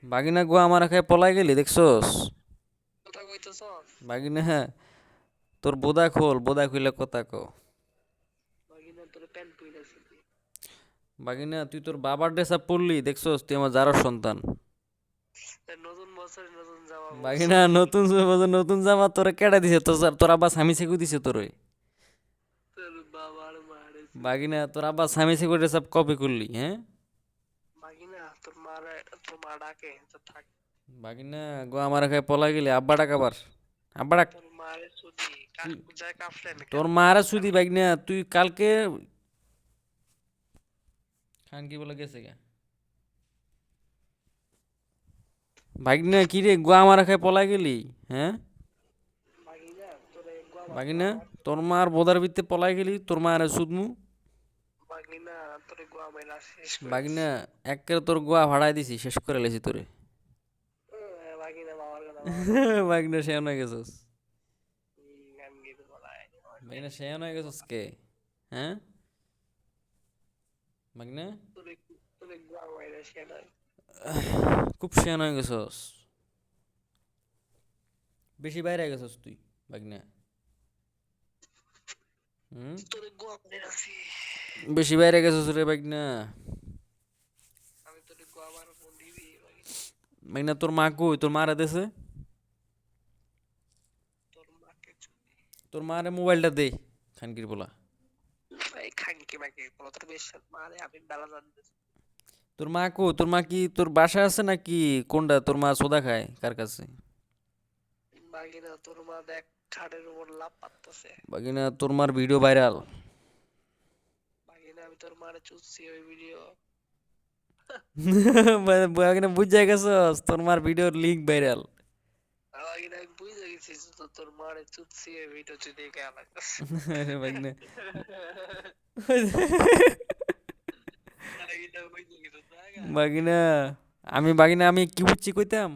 বাগিনা গোয়া আমার খায় পলাই গেলি দেখছস? কথা কইতেছ? বাগিনা হ্যাঁ, তোর বোদা খোল, বোদা খুলে কথা কও। বাগিনা তোর প্যান্ট পুইরাছি। বাগিনা তুই তোর বাবার ড্রেস আপ পরলি দেখছস, তুই আমার জারর সন্তান। নতুন বছরে নতুন জামা পরছো। বাগিনা নতুন জামা তোরে কেডা দিছে? তোর আব্বা স্বামী সেকু দিছে তোরে। তোর বাবার মারে চুদি। বাগিনা তোর আব্বা স্বামী সেকু ড্রেস আপ কবে করলি হ্যাঁ? বাগিনা তোর মা ডাকে তো থাক। বাগিনা গো আমার খায় পলাই গেলি, আব্বা ডাক আবার। আব্বা ডাক। তোর মারে চুদি তুই যায় কাফলেন তোর মারা শুধি কালকে। বাগিনা, তুই কালকে খান কি বলে গেছে গা। বাগিনা কি রে গোয়া মারা খায় পলাই গেলি হ্যাঁ? বাগিনা তোরে গোয়া মারবো বাগিনা আমার। তোর মার বোদার ভিত্তে পলাই গেলি, তোর মার সুদমু। বাগিনা তোরে গোয়া মাইরা শেষ করে বাগিনা দিছি। একের তোর গোয়া ভাড়াই দিছি, শেষ করে লেছি তোরে। বাগিনা মামার কথা কইস না। বাগিনা শেয়ান হয়ে গেছস। গান গেতে বলায় আমার বাগিনা প্যান্ট শেয়ান হয়ে গেছস কে হ্যাঁ? বাগিনা তোরে তোরে গোয়া মাইরা সে নাই। খুব শেয়ান হয়ে গেছস, বেশি বাইরে গেছস তুই বাগিনা। হুম, তোরে গোয়া মাইরাছি। বেশি বাইরে গেছস রে বাগিনা। আমি তোরে গোয়া মারবো নিবি বাগিনা। বাগিনা তোর মা কই? তোর মারা দেছে? তোর মাকে চুদি। তোর মারে মোবাইলটা দে, খানকির বলা। এই খানকি মাকে বলো তোর বেশ মারে আমি বেলা জানতেছি। তোর মা কো? তোর মা কি তোর বাসা আছে নাকি? কোনটা তোর মা সোদা খায় কার কাছে? বাগিনা তোর মা দেখ খাটের উপর লাভ পাততেছে। বাগিনা তোর মার ভিডিও ভাইরাল। বাগিনা আমি তোর মারে চুদছি ওই ভিডিও। বাগিনা বুঝাই গেছস, তোর মার ভিডিওর লিংক ভাইরাল। বাগিনা আমি বুঝে গেছি তো তোর মারে চুদছি ওই ভিডিও তুই দেখে আলাদা। আরে বাগিনা বাগিনা বুঝে গেছি জায়গা। বাগিনা বাগিনা আমি কি বুঝছি কইতাম।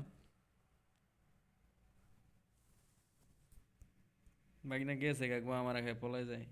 বাগিনা গেছে কাকু আমার খায় পলাই যায়।